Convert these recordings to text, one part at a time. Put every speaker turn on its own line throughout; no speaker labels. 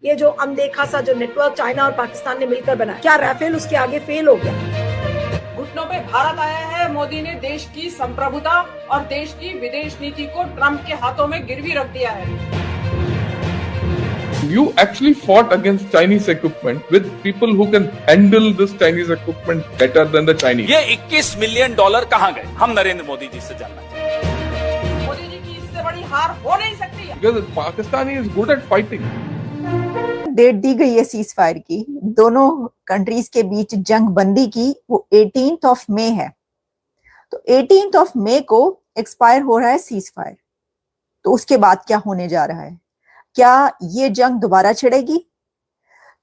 ये जो अनदेखा सा जो नेटवर्क चाइना और पाकिस्तान ने मिलकर बनाया, क्या राफेल उसके आगे फेल हो गया?
घुटनों पे भारत आया है। मोदी ने देश की संप्रभुता और देश की विदेश नीति को ट्रंप के हाथों में गिरवी रख दिया है।
You actually fought against Chinese equipment with people who can handle this Chinese equipment better than the Chinese.
ये $21 मिलियन कहाँ गए? हम नरेंद्र मोदी जी से जानना चाहते हैं।
मोदी जी की इससे बड़ी हार हो नहीं सकती है।
Because Pakistani is good at fighting.
Date दी गई है सीज फायर की, दोनों कंट्रीज के बीच जंग बंदी की, वो 18 मई है। तो 18 मई को एक्सपायर हो रहा है सीज फायर। तो उसके बाद क्या होने जा रहा है? क्या ये जंग दोबारा छिड़ेगी?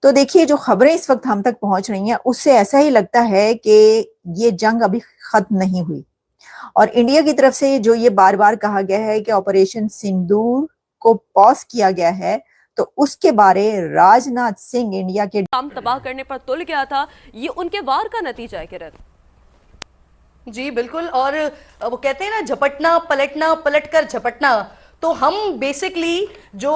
तो देखिए, जो खबरें इस वक्त हम तक पहुंच रही हैं उससे ऐसा ही लगता है कि ये जंग अभी खत्म नहीं हुई। और इंडिया की तरफ से जो ये बार बार कहा गया है कि ऑपरेशन सिंदूर को पॉज किया गया है, तो उसके बारे राजनाथ सिंह इंडिया के
काम तबाह करने पर तुल गया था, ये उनके वार का नतीजा है। किरण
जी बिल्कुल। और वो कहते हैं ना, झपटना पलटना, पलटकर झपटना। तो हम बेसिकली जो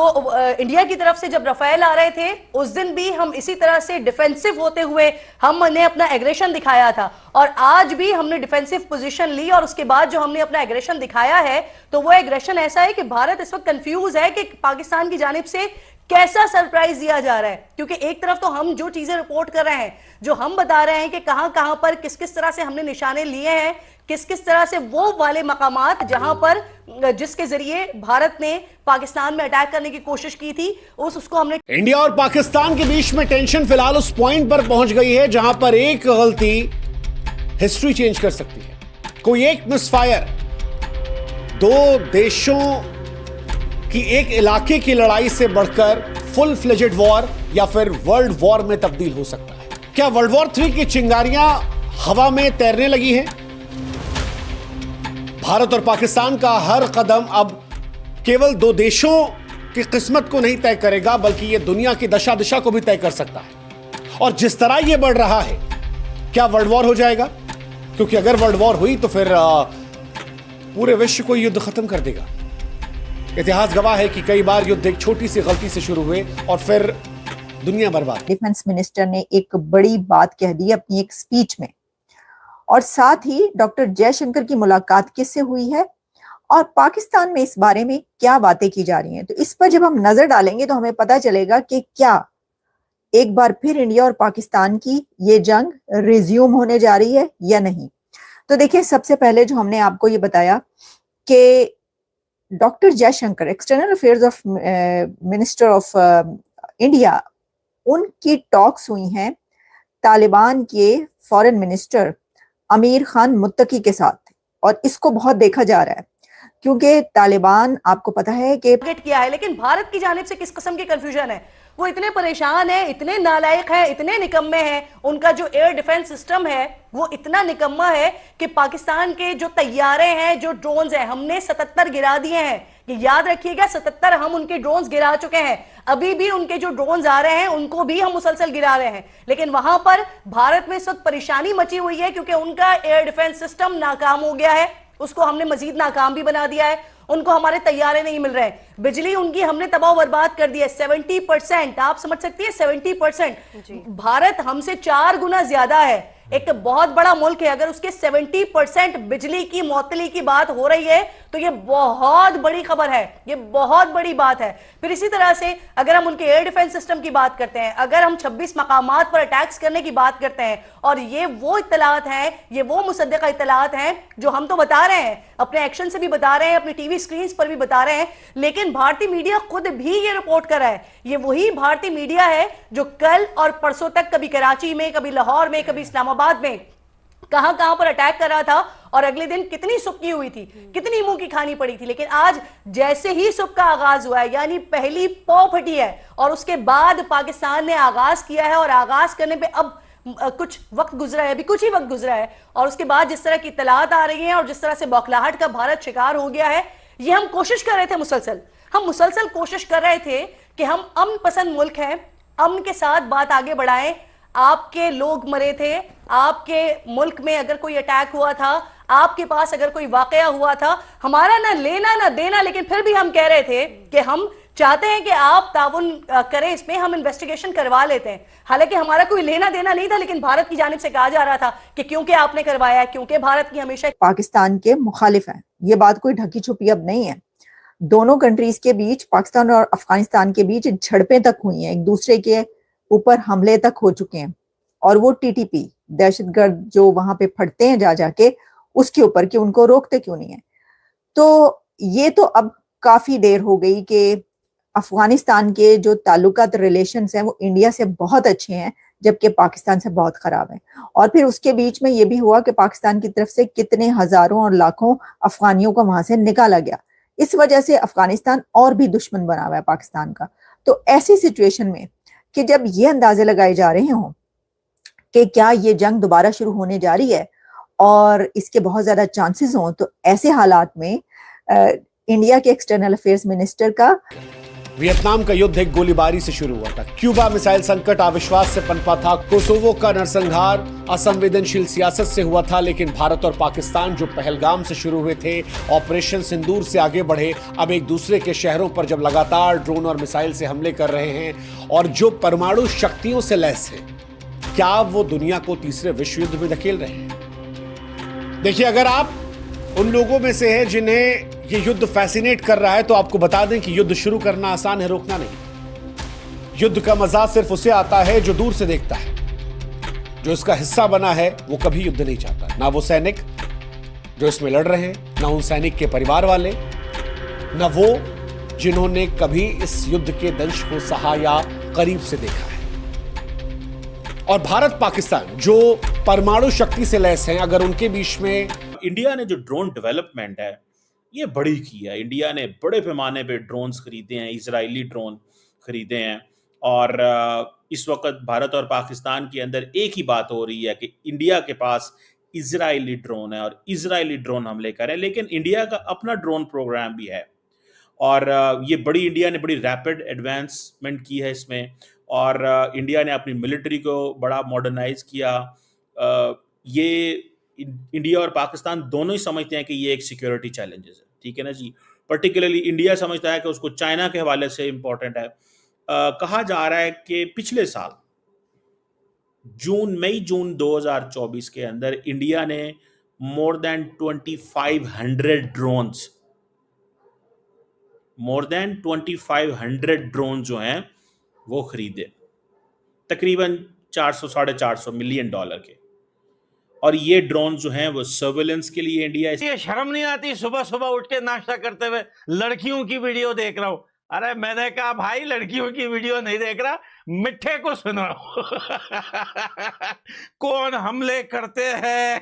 इंडिया की तरफ से जब रफेल आ रहे थे उस दिन भी हम इसी तरह से डिफेंसिव होते हुए हमने अपना एग्रेशन दिखाया था, और आज भी हमने डिफेंसिव पोजीशन ली। और उसके बाद जो हमने अपना एग्रेशन दिखाया है, तो वो एग्रेशन ऐसा है कि भारत इस वक्त कंफ्यूज है कि पाकिस्तान की जानिब से कैसा सरप्राइज दिया जा रहा है। क्योंकि एक तरफ तो हम जो चीजें रिपोर्ट कर रहे हैं, जो हम बता रहे हैं कि कहां कहां पर किस किस तरह से हमने निशाने लिए हैं, किस किस तरह से वो वाले मकामात जहां पर जिसके जरिए भारत ने पाकिस्तान में अटैक करने की कोशिश की थी, उसको हमने।
इंडिया और पाकिस्तान के बीच में टेंशन फिलहाल उस पॉइंट पर पहुंच गई है जहां पर एक गलती हिस्ट्री चेंज कर सकती है। कोई एक मिसफायर दो देशों कि एक इलाके की लड़ाई से बढ़कर फुल फ्लेजेड वॉर या फिर वर्ल्ड वॉर में तब्दील हो सकता है। क्या वर्ल्ड वॉर 3 की चिंगारियां हवा में तैरने लगी हैं? भारत और पाकिस्तान का हर कदम अब केवल दो देशों की किस्मत को नहीं तय करेगा, बल्कि यह दुनिया की दशा दिशा को भी तय कर सकता है। और जिस तरह यह बढ़ रहा है, क्या वर्ल्ड वॉर हो जाएगा? क्योंकि अगर वर्ल्ड वॉर हुई तो फिर पूरे विश्व को युद्ध खत्म कर देगा। इतिहास गवाह है कि कई बार युद्ध एक छोटी सी गलती से शुरू हुए और फिर दुनिया बर्बाद।
डिफेंस मिनिस्टर ने एक बड़ी बात कह दी अपनी एक स्पीच में, और साथ ही डॉक्टर जयशंकर की मुलाकात किससे हुई है और पाकिस्तान में इस बारे में क्या बातें की जा रही हैं। तो इस पर जब हम नजर डालेंगे तो हमें पता चलेगा कि क्या एक बार फिर इंडिया और पाकिस्तान की ये जंग रिज्यूम होने जा रही है या नहीं। तो देखिए, सबसे पहले जो हमने आपको ये बताया कि doctor Jaishankar, external affairs of minister of India, उनकी टॉक्स हुई हैं तालिबान के फॉरेन मिनिस्टर अमीर खान मुत्तकी के साथ। और इसको बहुत देखा जा रहा है क्योंकि तालिबान, आपको पता है कि
किया है, लेकिन भारत की जानिब से किस किस्म की कंफ्यूजन है। वो इतने परेशान है, इतने नालायक हैं, इतने निकम्मे हैं। उनका जो एयर डिफेंस सिस्टम है वो इतना निकम्मा है कि पाकिस्तान के जो तैयारे हैं, जो ड्रोन्स हैं, हमने 77 गिरा दिए हैं। ये याद रखिएगा, 77 हम उनके ड्रोन्स गिरा चुके हैं। अभी भी उनके जो ड्रोन्स आ रहे हैं उनको भी हम मुसलसल गिरा रहे हैं। लेकिन वहां पर भारत में इस वक्त परेशानी मची हुई है क्योंकि उनका एयर डिफेंस सिस्टम नाकाम हो गया है। उसको हमने मजीद नाकाम भी बना दिया है। उनको हमारे तैयारे नहीं मिल रहे हैं। बिजली उनकी हमने तबाह बर्बाद कर दी है। 70%, आप समझ सकती है, 70%। भारत हमसे 4 गुना ज्यादा है। एक बहुत बड़ा मुल्क है, अगर उसके 70% बिजली की मौतली की बात हो रही है तो ये बहुत बड़ी खबर है, ये बहुत बड़ी बात है। फिर इसी तरह से अगर हम उनके एयर डिफेंस सिस्टम की बात करते हैं, अगर हम 26 मकामात पर अटैक्स करने की बात करते हैं, और ये वो इत्तलात हैं, ये वो मुसद्दक़ा इत्तलात हैं जो हम तो बता रहे हैं, अपने एक्शन से भी बता रहे हैं, अपनी टीवी स्क्रीन पर भी बता रहे हैं, लेकिन भारतीय मीडिया खुद भी ये रिपोर्ट कर रहा है। ये वही भारतीय मीडिया है जो कल और परसों तक कभी कराची में, कभी लाहौर में, कभी इस्लामाबाद में कहां कहां पर अटैक कर रहा था, और अगले दिन कितनी सुबकी हुई थी, कितनी मुंह की खानी पड़ी थी। लेकिन आज जैसे ही सुबह का आगाज हुआ है, यानी पहली पौ फटी है, और उसके बाद पाकिस्तान ने आगाज किया है, और आगाज करने पे अब कुछ वक्त गुजरा है, अभी कुछ ही वक्त गुजरा है, और उसके बाद जिस तरह की इत्तलात आ रही हैं और जिस तरह से बौखलाहट का भारत शिकार हो गया है, ये हम कोशिश कर रहे थे हम मुसलसल कोशिश कर रहे थे कि हम अमन पसंद मुल्क हैं, अमन के साथ बात आगे बढ़ाएं। आपके लोग मरे थे, आपके मुल्क में अगर कोई अटैक हुआ था, आपके पास अगर कोई वाकया हुआ था, हमारा ना लेना ना देना, लेकिन फिर भी हम कह रहे थे कि हम चाहते हैं कि आप ताउन करें इसमें, हम इन्वेस्टिगेशन करवा लेते हैं। हालांकि हमारा कोई लेना देना नहीं था, लेकिन भारत की जानिब से कहा जा रहा था कि क्योंकि आपने करवाया है, क्योंकि भारत की हमेशा
पाकिस्तान के मुखालिफ हैं। ये बात कोई ढकी छुपी अब नहीं है। दोनों कंट्रीज के बीच, पाकिस्तान और अफगानिस्तान के बीच झड़पें तक हुई हैं, एक दूसरे के ऊपर हमले तक हो चुके हैं। और वो टीटीपी, दहशतगर्द जो वहां पे फटते हैं जा जाके, उसके ऊपर कि उनको रोकते क्यों नहीं है। तो ये तो अब काफी देर हो गई कि अफगानिस्तान के जो ताल्लुकात, रिलेशंस हैं, वो इंडिया से बहुत अच्छे हैं, जबकि पाकिस्तान से बहुत खराब है। और फिर उसके बीच में ये भी हुआ कि पाकिस्तान की तरफ से कितने हजारों और लाखों अफगानियों को वहां से निकाला गया। इस वजह से अफगानिस्तान और भी दुश्मन बना हुआ है पाकिस्तान का। तो ऐसी सिचुएशन में कि जब ये अंदाजे लगाए जा रहे हों कि क्या ये जंग दोबारा शुरू होने जा रही है और इसके बहुत ज्यादा चांसेस हों, तो ऐसे हालात में इंडिया के एक्सटर्नल अफेयर्स मिनिस्टर का
वियतनाम का युद्ध एक गोलीबारी से शुरू हुआ था। क्यूबा मिसाइल संकट अविश्वास से पनपा था। कोसोवो का नरसंहार असंवेदनशील सियासत से हुआ था। लेकिन भारत और पाकिस्तान जो पहलगाम से शुरू हुए थे, ऑपरेशन सिंदूर से आगे बढ़े, अब एक दूसरे के शहरों पर जब लगातार ड्रोन और मिसाइल से हमले कर रहे हैं और जो परमाणु शक्तियों से लैस है, क्या वो दुनिया को तीसरे विश्व युद्ध में धकेल रहे हैं? देखिए, अगर आप उन लोगों में से हैं जिन्हें ये युद्ध फैसिनेट कर रहा है, तो आपको बता दें कि युद्ध शुरू करना आसान है, रोकना नहीं। युद्ध का मजा सिर्फ उसे आता है जो दूर से देखता है। जो इसका हिस्सा बना है वो कभी युद्ध नहीं चाहता, ना वो सैनिक जो इसमें लड़ रहे हैं, ना उन सैनिक के परिवार वाले, ना वो जिन्होंने कभी इस युद्ध के दंश को सहा या करीब से देखा है। और भारत पाकिस्तान जो परमाणु शक्ति से लैस हैं, अगर उनके बीच में
इंडिया ने जो ड्रोन डेवलपमेंट है ये बड़ी की है। इंडिया ने बड़े पैमाने पे ड्रोन्स खरीदे हैं, इजरायली ड्रोन खरीदे हैं। और इस वक्त भारत और पाकिस्तान के अंदर एक ही बात हो रही है कि इंडिया के पास इजरायली ड्रोन है और इजरायली ड्रोन हमले करें, लेकिन इंडिया का अपना ड्रोन प्रोग्राम भी है। और ये इंडिया ने बड़ी रैपिड एडवांसमेंट की है इसमें। और इंडिया ने अपनी मिलिट्री को बड़ा मॉडर्नाइज किया। ये इंडिया और पाकिस्तान दोनों ही समझते हैं कि ये एक सिक्योरिटी चैलेंजेस है, ठीक है ना जी। पर्टिकुलरली इंडिया समझता है कि उसको चाइना के हवाले से इम्पोर्टेंट है। कहा जा रहा है कि पिछले साल मई जून 2024 के अंदर इंडिया ने मोर देन 2500 ड्रोन जो हैं वो खरीदे, तकरीबन 400-450 मिलियन डॉलर के। और ये ड्रोन जो हैं वो सर्वेलेंस के लिए इंडिया।
ये शर्म नहीं आती सुबह सुबह उठ के नाश्ता करते हुए लड़कियों की वीडियो देख रहा हूं? अरे मैंने कहा भाई लड़कियों की वीडियो नहीं देख रहा, मिठ्ठे को सुन रहा हूं। कौन हमले करते हैं?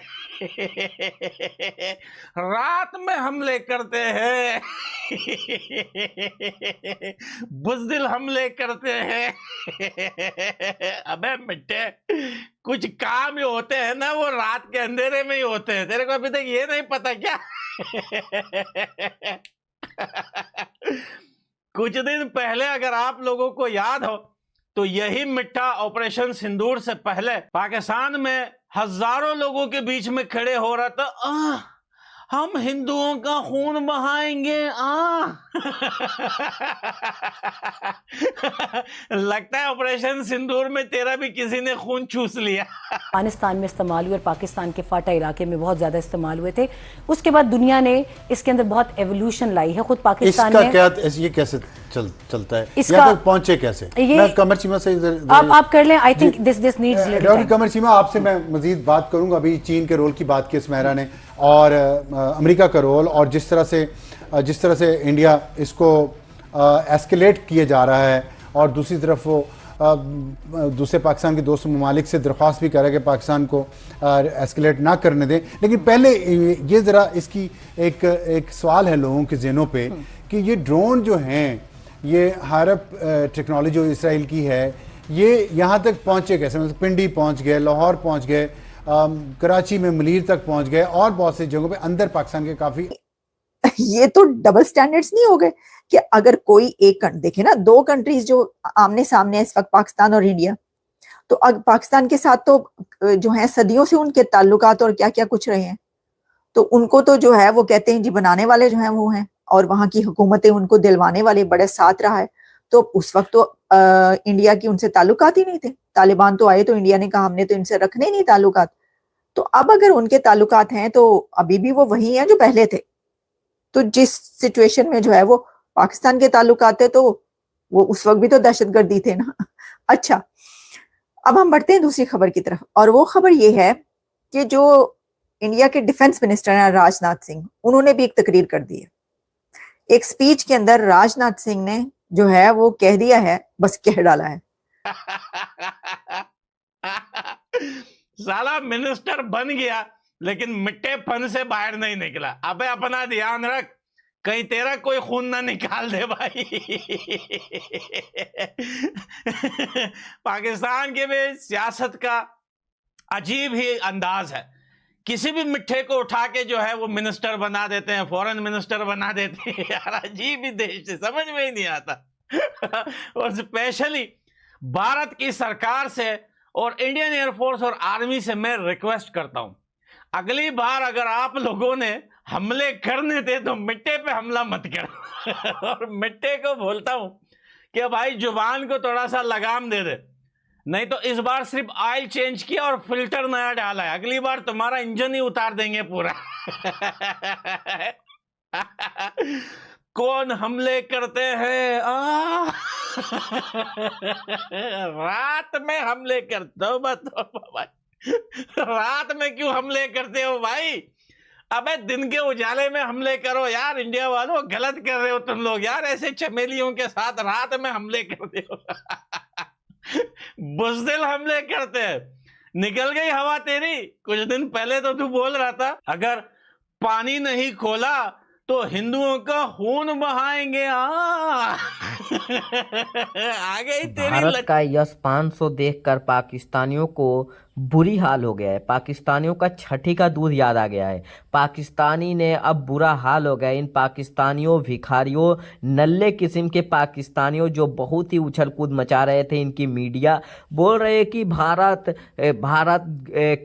रात में हमले करते हैं, बुज़दिल हमले करते हैं। अबे मिठ्ठे, कुछ काम ही होते हैं ना वो रात के अंधेरे में ही होते हैं। तेरे को अभी तक ये नहीं पता क्या? कुछ दिन पहले अगर आप लोगों को याद हो तो यही मिठ्ठा ऑपरेशन सिंदूर से पहले पाकिस्तान में हजारों लोगों के बीच में खड़े हो रहा था, हम हिंदुओं का खून बहाएंगे। लगता है ऑपरेशन सिंदूर में तेरा भी किसी ने खून चूस लिया।
अफगानिस्तान में इस्तेमाल हुए और पाकिस्तान के फाटा इलाके में बहुत ज्यादा इस्तेमाल हुए थे। उसके बाद दुनिया ने इसके अंदर बहुत एवोल्यूशन लाई है। खुद पाकिस्तान
इसका क्या, ये कैसे चलता है?
इसका
पहुंचे कैसे?
कमर चीमा से आप कर लें। I think this needs
doctor Qamar Cheema, आपसे मैं मजीद बात करूंगा। अभी चीन के रोल की बात की सुमेरा ने, और अमेरिका का रोल, और जिस तरह से इंडिया इसको एस्केलेट किए जा रहा है, और दूसरी तरफ वो दूसरे पाकिस्तान के दोस्त ममालिक से दरख्वास्त भी कर रहा है कि पाकिस्तान को एस्केलेट ना करने दें। लेकिन पहले ये ज़रा इसकी एक सवाल है लोगों के ज़हनों पे कि ये ड्रोन जो हैं, ये हायरअप टेक्नोलॉजी जो इसराइल की है, ये यहाँ तक पहुँचे कैसे? मतलब पिंडी पहुँच गए, लाहौर पहुँच गए, कराची में मलीर तक पहुँच गए, और बहुत सी जगहों पे अंदर पाकिस्तान के काफ़ी।
ये तो डबल स्टैंडर्ड्स नहीं हो गए कि अगर कोई एक देखे ना, दो कंट्रीज जो आमने सामने है इस वक्त, पाकिस्तान और इंडिया, तो पाकिस्तान के साथ तो जो है सदियों से उनके ताल्लुकात और क्या क्या कुछ रहे हैं, तो उनको तो जो है वो कहते हैं जी बनाने वाले जो हैं वो हैं, और वहां की हुकूमतें उनको दिलवाने वाले बड़े साथ रहा है, तो उस वक्त तो इंडिया की उनसे ताल्लुकात ही नहीं थे। तालिबान तो आए तो इंडिया ने कहा हमने तो इनसे रखने ही नहीं ताल्लुकात। तो अब अगर उनके ताल्लुकात हैं तो अभी भी वो वही हैं जो पहले थे। तो जिस सिचुएशन में जो है वो पाकिस्तान के ताल्लुकात है, तो वो उस वक्त भी तो दहशतगर्दी थे ना। अच्छा, अब हम बढ़ते हैं दूसरी खबर की तरफ, और वो खबर ये है कि जो इंडिया के डिफेंस मिनिस्टर हैं राजनाथ सिंह, उन्होंने भी एक तकरीर कर दी है। एक स्पीच के अंदर राजनाथ सिंह ने जो है वो कह दिया है, बस कह डाला है।
साला मिनिस्टर बन गया लेकिन मिट्टे फन से बाहर नहीं निकला। अबे अपना ध्यान रख, कहीं तेरा कोई खून ना निकाल दे भाई। पाकिस्तान के में सियासत का अजीब ही अंदाज है। किसी भी मिट्ठे को उठा के जो है वो मिनिस्टर बना देते हैं, फॉरेन मिनिस्टर बना देते हैं। यार अजीब ही देश है, समझ में ही नहीं आता। और स्पेशली भारत की सरकार से और इंडियन एयरफोर्स और आर्मी से मैं रिक्वेस्ट करता हूं, अगली बार अगर आप लोगों ने हमले करने थे तो मिट्टे पे हमला मत कर। और मिट्टे को बोलता हूं कि भाई जुबान को थोड़ा सा लगाम दे दे, नहीं तो इस बार सिर्फ ऑयल चेंज किया और फिल्टर नया डाला है, अगली बार तुम्हारा इंजन ही उतार देंगे पूरा। कौन हमले करते हैं? रात में हमले करते हो, बताओ रात में क्यों हमले करते हो भाई? अबे दिन के उजाले में हमले करो यार। इंडिया वालों गलत कर रहे हो तुम लोग यार, ऐसे चमेलियों के साथ रात में हमले करते हो। बुज़दिल हमले करते हैं। निकल गई हवा तेरी। कुछ दिन पहले तो तू बोल रहा था अगर पानी नहीं खोला तो हिंदुओं का खून बहाएंगे। आ गई तेरी
भारत का यश 500 देखकर पाकिस्तानियों को बुरी हाल हो गया है। पाकिस्तानियों का छठी का दूध याद आ गया है। पाकिस्तानी ने अब बुरा हाल हो गया। इन पाकिस्तानियों, भिखारियों, नल्ले किस्म के पाकिस्तानियों जो बहुत ही उछल कूद मचा रहे थे, इनकी मीडिया बोल रहे हैं कि भारत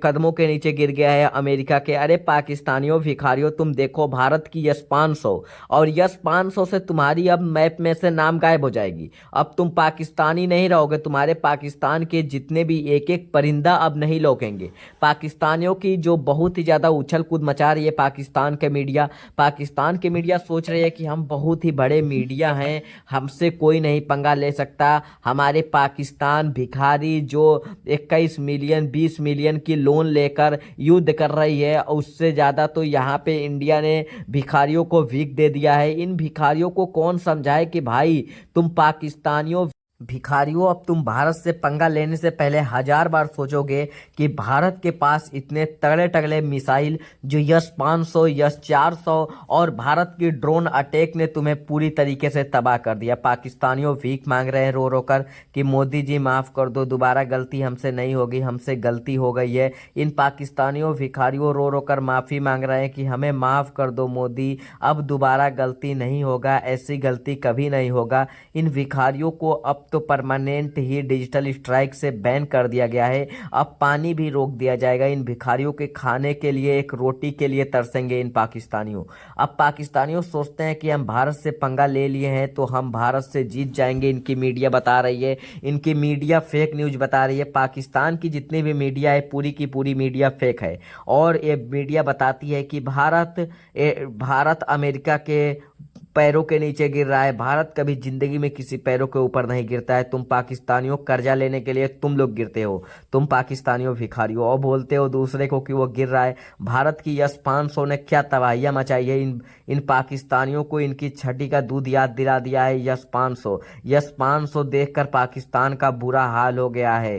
कदमों के नीचे गिर गया है अमेरिका के। अरे पाकिस्तानियों, भिखारियों, तुम देखो भारत की यश 500 और यश 500 से तुम्हारी अब मैप में से नाम गायब हो जाएगी। अब तुम पाकिस्तानी नहीं रहोगे। तुम्हारे पाकिस्तान के जितने भी एक एक परिंदा अब नहीं लौकेंगे। पाकिस्तानियों की जो बहुत ही ज़्यादा उछल कूद मचा रही है पाकिस्तान के मीडिया। पाकिस्तान के मीडिया सोच रहे हैं कि हम बहुत ही बड़े मीडिया हैं, हमसे कोई नहीं पंगा ले सकता। हमारे पाकिस्तान भिखारी जो 21 मिलियन 20 मिलियन की लोन लेकर युद्ध कर रही है, उससे ज़्यादा तो यहाँ पे इंडिया ने भिखारियों को वीक दे दिया है। इन भिखारियों को कौन समझाए कि भाई तुम पाकिस्तानियों, भिखारियों, अब तुम भारत से पंगा लेने से पहले 1000 बार सोचोगे कि भारत के पास इतने तगड़े तगड़े मिसाइल जो यस 500, यस 400 और भारत की ड्रोन अटैक ने तुम्हें पूरी तरीके से तबाह कर दिया। पाकिस्तानियों भीख मांग रहे हैं रो रो कर कि मोदी जी माफ़ कर दो, दोबारा गलती हमसे नहीं होगी, हमसे गलती हो गई है। इन पाकिस्तानियों भिखारियों रो रो कर माफ़ी मांग रहे हैं कि हमें माफ़ कर दो मोदी, अब दोबारा गलती नहीं होगा, ऐसी गलती कभी नहीं होगा। इन भिखारियों को अब तो परमानेंट ही डिजिटल स्ट्राइक से बैन कर दिया गया है। अब पानी भी रोक दिया जाएगा। इन भिखारियों के खाने के लिए, एक रोटी के लिए तरसेंगे इन पाकिस्तानियों। अब पाकिस्तानियों सोचते हैं कि हम भारत से पंगा ले लिए हैं तो हम भारत से जीत जाएंगे। इनकी मीडिया बता रही है, इनकी मीडिया फेक न्यूज़ बता रही है। पाकिस्तान की जितनी भी मीडिया है पूरी की पूरी मीडिया फेक है। और ये मीडिया बताती है कि भारत अमेरिका के पैरों के नीचे गिर रहा है। भारत कभी जिंदगी में किसी पैरों के ऊपर नहीं गिरता है। तुम पाकिस्तानियों कर्जा लेने के लिए तुम लोग गिरते हो, तुम पाकिस्तानियों भिखारियों, और बोलते हो दूसरे को कि वो गिर रहा है। भारत की यस 500 ने क्या तबाहियां मचाई है। इन पाकिस्तानियों को इनकी छठी का दूध याद दिला दिया है यस 500। यस 500 देखकर पाकिस्तान का बुरा हाल हो गया है।